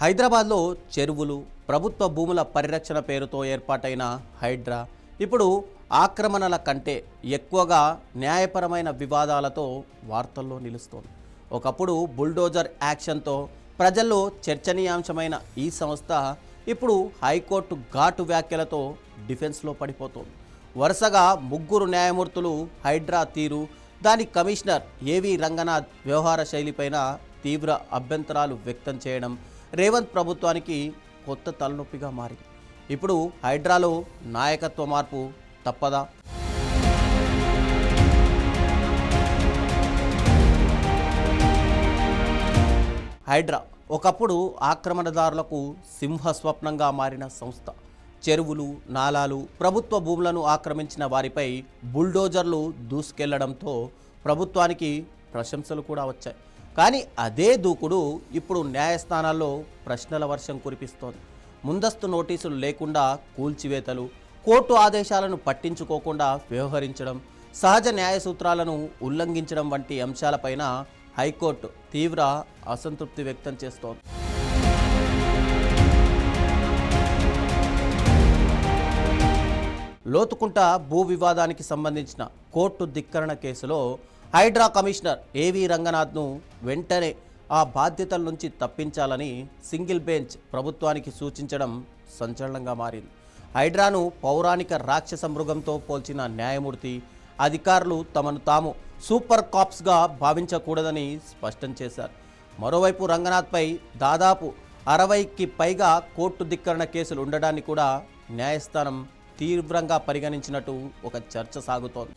హైదరాబాద్లో చెరువులు, ప్రభుత్వ భూముల పరిరక్షణ పేరుతో ఏర్పాటైన హైడ్రా ఇప్పుడు ఆక్రమణల కంటే ఎక్కువగా న్యాయపరమైన వివాదాలతో వార్తల్లో నిలుస్తోంది. ఒకప్పుడు బుల్డోజర్ యాక్షన్తో ప్రజల్లో చర్చనీయాంశమైన ఈ సంస్థ ఇప్పుడు హైకోర్టు ఘాటు వ్యాఖ్యలతో డిఫెన్స్లో పడిపోతోంది. వరుసగా ముగ్గురు న్యాయమూర్తులు హైడ్రా తీరు, దాని కమిషనర్ ఏవి రంగనాథ్ వ్యవహార శైలిపైన తీవ్ర అభ్యంతరాలు వ్యక్తం చేయడం రేవంత్ ప్రభుత్వానికి కొత్త తలనొప్పిగా మారింది. ఇప్పుడు హైడ్రాలో నాయకత్వ మార్పు తప్పదా? హైడ్రా ఒకప్పుడు ఆక్రమణదారులకు సింహస్వప్నంగా మారిన సంస్థ. చెరువులు, నాలాలు, ప్రభుత్వ భూములను ఆక్రమించిన వారిపై బుల్డోజర్లు దూసుకెళ్లడంతో ప్రభుత్వానికి ప్రశంసలు కూడా వచ్చాయి. కానీ అదే దూకుడు ఇప్పుడు న్యాయస్థానాల్లో ప్రశ్నల వర్షం కురిపిస్తోంది. ముందస్తు నోటీసులు లేకుండా కూల్చివేతలు, కోర్టు ఆదేశాలను పట్టించుకోకుండా వ్యవహరించడం, సహజ న్యాయ సూత్రాలను ఉల్లంఘించడం వంటి అంశాలపైన హైకోర్టు తీవ్ర అసంతృప్తి వ్యక్తం చేస్తోంది. లోతుకుంట భూ వివాదానికి సంబంధించిన కోర్టు ధిక్కరణ కేసులో హైడ్రా కమిషనర్ ఏవి రంగనాథ్ను వెంటనే ఆ బాధ్యతల నుంచి తప్పించాలని సింగిల్ బెంచ్ ప్రభుత్వానికి సూచించడం సంచలనంగా మారింది. హైడ్రాను పౌరాణిక రాక్షస మృగంతో పోల్చిన న్యాయమూర్తి అధికారులు తమను తాము సూపర్ కాప్స్గా భావించకూడదని స్పష్టం చేశారు. మరోవైపు రంగనాథ్పై దాదాపు 60కి పైగా కోర్టు ధిక్కరణ కేసులు ఉండడాన్ని కూడా న్యాయస్థానం తీవ్రంగా పరిగణించినట్టు ఒక చర్చ సాగుతోంది.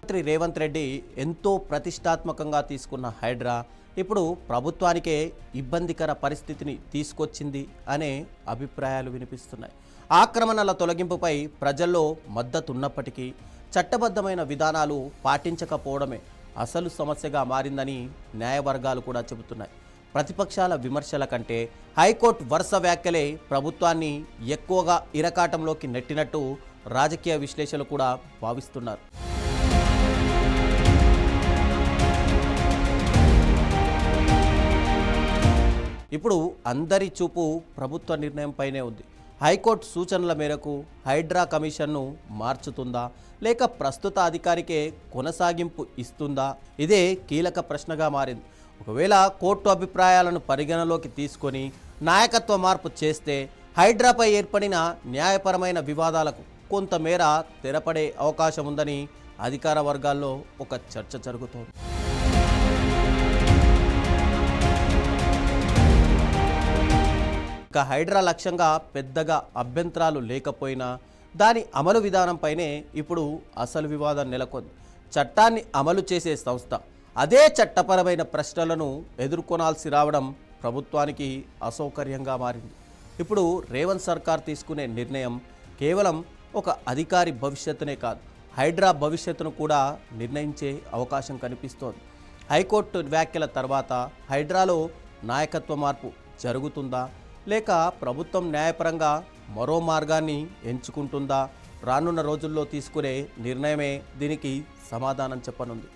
మంత్రి రేవంత్ రెడ్డి ఎంతో ప్రతిష్టాత్మకంగా తీసుకున్న హైడ్రా ఇప్పుడు ప్రభుత్వానికే ఇబ్బందికర పరిస్థితిని తీసుకొచ్చింది అనే అభిప్రాయాలు వినిపిస్తున్నాయి. ఆక్రమణల తొలగింపుపై ప్రజల్లో మద్దతున్నప్పటికీ చట్టబద్ధమైన విధానాలు పాటించకపోవడమే అసలు సమస్యగా మారిందని న్యాయవర్గాలు కూడా చెబుతున్నాయి. ప్రతిపక్షాల విమర్శల కంటే హైకోర్టు వరుస వ్యాఖ్యలే ప్రభుత్వాన్ని ఎక్కువగా ఇరకాటంలోకి నెట్టినట్టు రాజకీయ విశ్లేషకులు కూడా భావిస్తున్నారు. ఇప్పుడు అందరి చూపు ప్రభుత్వ నిర్ణయంపైనే ఉంది. హైకోర్టు సూచనల మేరకు హైడ్రా కమిషన్ను మార్చుతుందా, లేక ప్రస్తుత అధికారికే కొనసాగింపు ఇస్తుందా? ఇదే కీలక ప్రశ్నగా మారింది. ఒకవేళ కోర్టు అభిప్రాయాలను పరిగణలోకి తీసుకొని నాయకత్వ మార్పు చేస్తే హైడ్రాపై ఏర్పడిన న్యాయపరమైన వివాదాలకు కొంతమేర తెరపడే అవకాశం ఉందని అధికార వర్గాల్లో ఒక చర్చ జరుగుతోంది. ఇక హైడ్రా లక్ష్యంగా పెద్దగా అభ్యంతరాలు లేకపోయినా దాని అమలు విధానంపైనే ఇప్పుడు అసలు వివాదం నెలకొంది. చట్టాన్ని అమలు చేసే సంస్థ అదే చట్టపరమైన ప్రశ్నలను ఎదుర్కొనాల్సి రావడం ప్రభుత్వానికి అసౌకర్యంగా మారింది. ఇప్పుడు రేవంత్ సర్కార్ తీసుకునే నిర్ణయం కేవలం ఒక అధికారి భవిష్యత్తునే కాదు, హైడ్రా భవిష్యత్తును కూడా నిర్ణయించే అవకాశం కనిపిస్తోంది. హైకోర్టు వ్యాఖ్యల తర్వాత హైడ్రాలో నాయకత్వ మార్పు జరుగుతుందా, లేక ప్రభుత్వం న్యాయపరంగా మరో మార్గాన్ని ఎంచుకుంటుందా? రానున్న రోజుల్లో తీసుకునే నిర్ణయమే దీనికి సమాధానం చెప్పనుంది.